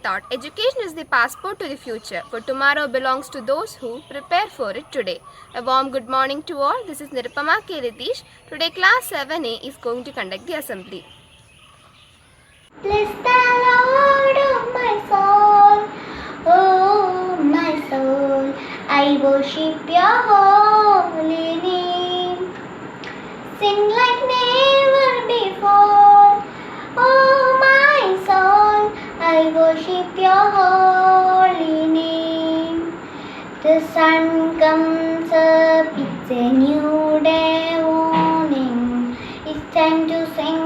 thought, education is the passport to the future, for tomorrow belongs to those who prepare for it today. A warm good morning to all. This is Nirupama K. Ritish. Today class 7A is going to conduct the assembly. Bless the Lord, oh my soul, oh my soul, I worship your holy name. Sing like never before, oh my soul, I worship your holy name. The sun comes up, it's a new day morning. It's time to sing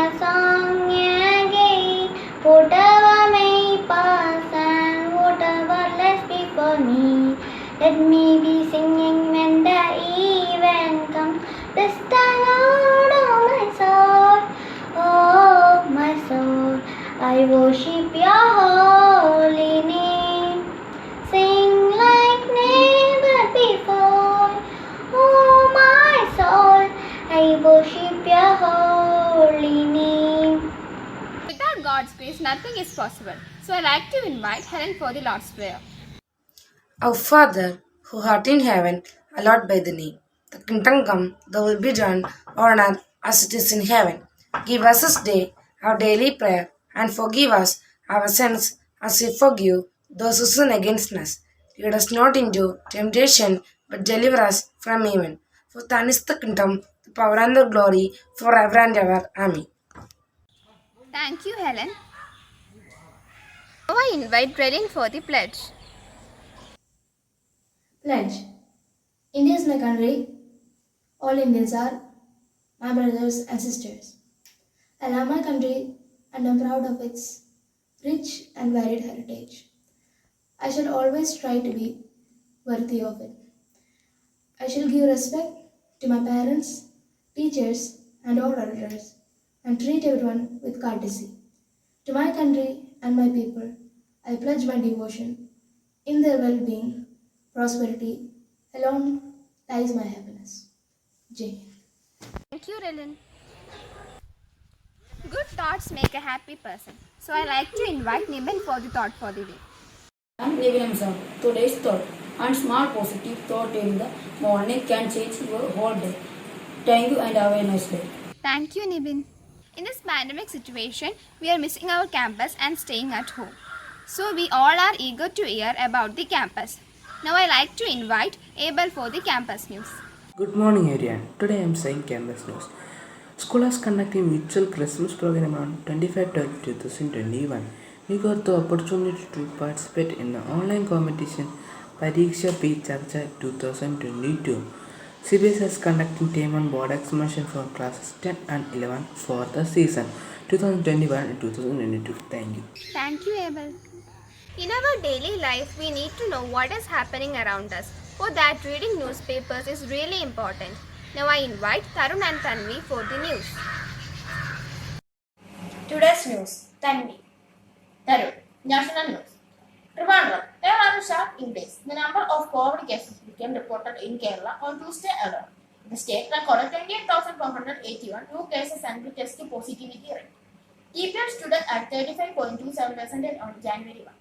a song again. Whatever may pass and whatever lies before me, let me be singing when the even comes. Bless the Lord, oh my soul, oh my soul, I worship your holy name. Sing like never before, oh my soul, I worship your holy name. Without God's grace, nothing is possible. So I like to invite Helen for the Lord's Prayer. Our Father, who art in heaven, hallowed by the name. The kingdom come, thy will be done on earth as it is in heaven. Give us this day our daily prayer, and forgive us our sins as we forgive those who sin against us. Lead us not into temptation, but deliver us from evil. For thine is the kingdom, the power, and the glory, forever and ever. Amen. Thank you, Helen. Now I invite Relin for the pledge. Pledge. India is my country. All Indians are my brothers and sisters. I love my country and am proud of its rich and varied heritage. I shall always try to be worthy of it. I shall give respect to my parents, teachers, and all elders, and treat everyone with courtesy. To my country and my people, I pledge my devotion. In their well being, prosperity alone lies my happiness. Jai. Thank you, Relin. Good thoughts make a happy person. So I like to invite Niben for the thought for the day. I'm Nivian sir. Today's thought. One small positive thought in the morning can change your whole day. Thank you and have a nice day. Thank you, Nibin. In this pandemic situation, we are missing our campus and staying at home. So we all are eager to hear about the campus. Now I like to invite Abel for the campus news. Good morning, Ariane. Today I am saying campus news. School has conducted a mutual Christmas program on 25/12/2021. We got the opportunity to participate in the online competition Pariksha P Charcha 2022. CBS has conducted team on board examination for classes 10 and 11 for the season 2021 and 2022. Thank you. Thank you, Abel. In our daily life, we need to know what is happening around us. For that, reading newspapers is really important. Now I invite Tarun and Tanvi for the news. Today's news. Tanvi. Tarun. National news. Trivandrum. There are a sharp increase. The number of COVID cases became reported in Kerala on Tuesday alone. The state recorded 28,481 new cases and the test positivity rate. TPM stood at 35.27% on January 1.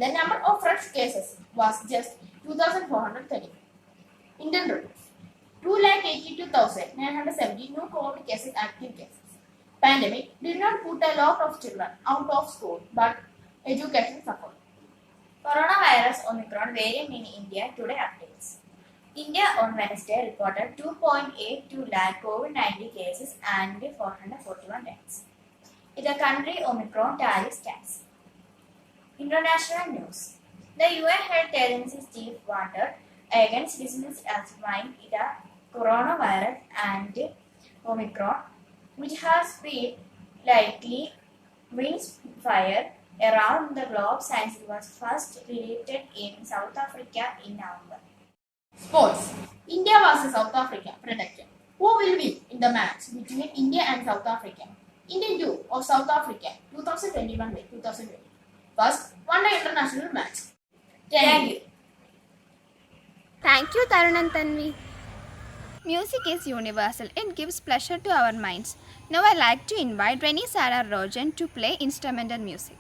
The number of fresh cases was just 2,430. Indian rupees. 2,82,970 new COVID cases, active cases. Pandemic did not put a lot of children out of school, but education suffered. Coronavirus Omicron variant in India today updates. India on Wednesday reported 2.82 lakh COVID-19 cases and 441 deaths. In the country, Omicron tally stands. International news. The UN Health Agency's chief warned against business as swine, the coronavirus and Omicron, which has spread likely wings fire around the globe since it was first related in South Africa in November. Sports. India vs South Africa predicted. Who will win in the match between India and South Africa? Indian 2 of South Africa 2021 by 2020. First, one-day international match. Thank you. Thank you, Tarun and Tanvi. Music is universal. It gives pleasure to our minds. Now I like to invite Rennie Sarah Rojan to play instrumental music.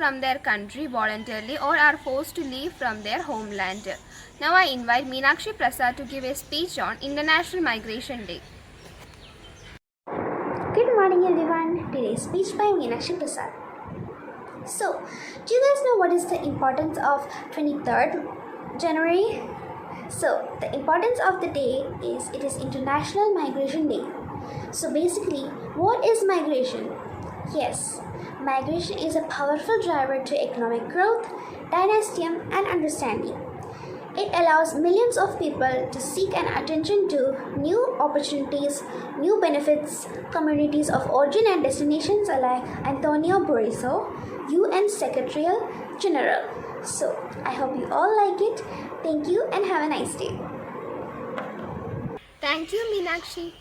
from their country voluntarily or are forced to leave from their homeland. Now I invite Meenakshi Prasad to give a speech on International Migration Day. Good morning everyone. Today's speech by Meenakshi Prasad. So, do you guys know what is the importance of 23rd January? So, the importance of the day is it is International Migration Day. So basically, what is migration? Yes, migration is a powerful driver to economic growth, dynasty, and understanding. It allows millions of people to seek an attention to new opportunities, new benefits, communities of origin and destinations alike. Antonio Buriso, UN Secretary General. So, I hope you all like it. Thank you and have a nice day. Thank you, Meenakshi.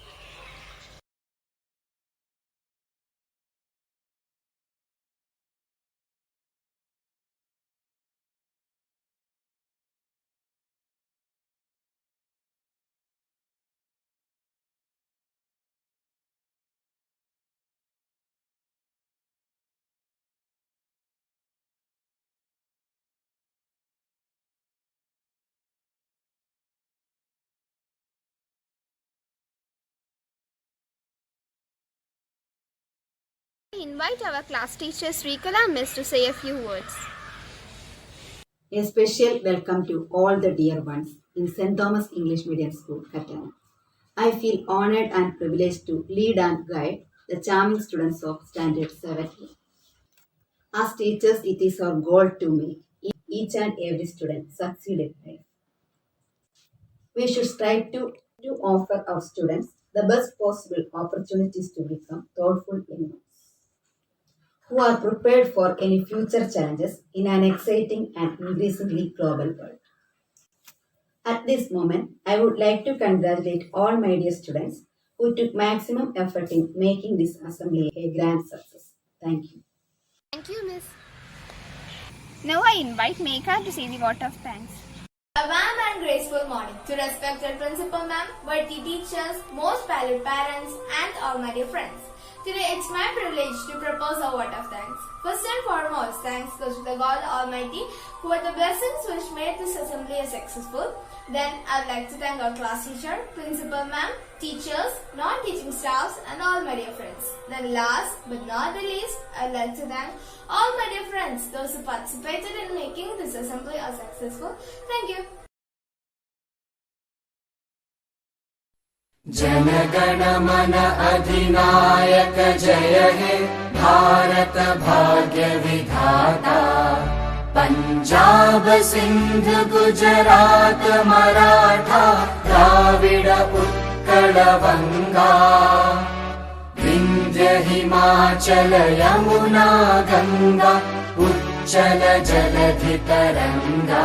I invite our class teacher Srikala Miss to say a few words. A special welcome to all the dear ones in St. Thomas English Medium School, Katana. I feel honored and privileged to lead and guide the charming students of Standard 7. As teachers, it is our goal to make each and every student succeed in life. We should strive to offer our students the best possible opportunities to become thoughtful individuals who are prepared for any future challenges in an exciting and increasingly global world. At this moment, I would like to congratulate all my dear students who took maximum effort in making this assembly a grand success. Thank you. Thank you, Miss. Now I invite Megha to say the vote of thanks. A warm and graceful morning to respected Principal Ma'am, worthy teachers, most valued parents, and all my dear friends. Today it's my privilege to propose a vote of thanks. First and foremost, thanks goes to the God Almighty who are the blessings which made this assembly successful. Then I'd like to thank our class teacher, Principal Ma'am, teachers, non-teaching staffs, and all my dear friends. Then last but not the least, I'd like to thank all my dear friends, those who participated in making this assembly successful. Thank you. जनगण मन अधिनायक जय हे भारत भाग्य विधाता पंजाब सिंध गुजरात मराठा द्राविड उत्कल बंगा विंध्य हिमाचल यमुना गंगा उच्चल जलधि तरंगा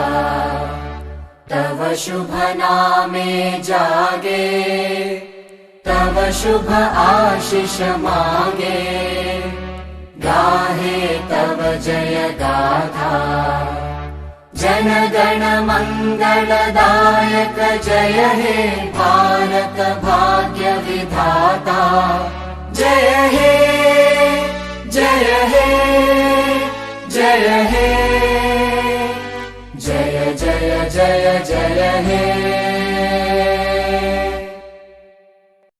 तव शुभ नामे जागे तव शुभ आशीष मागे गाहे तव जय गाथा जन गण मंगलदायक जय हे भारत भाग्य विधाता जय हे जय हे जय हे जय जय जय जय हे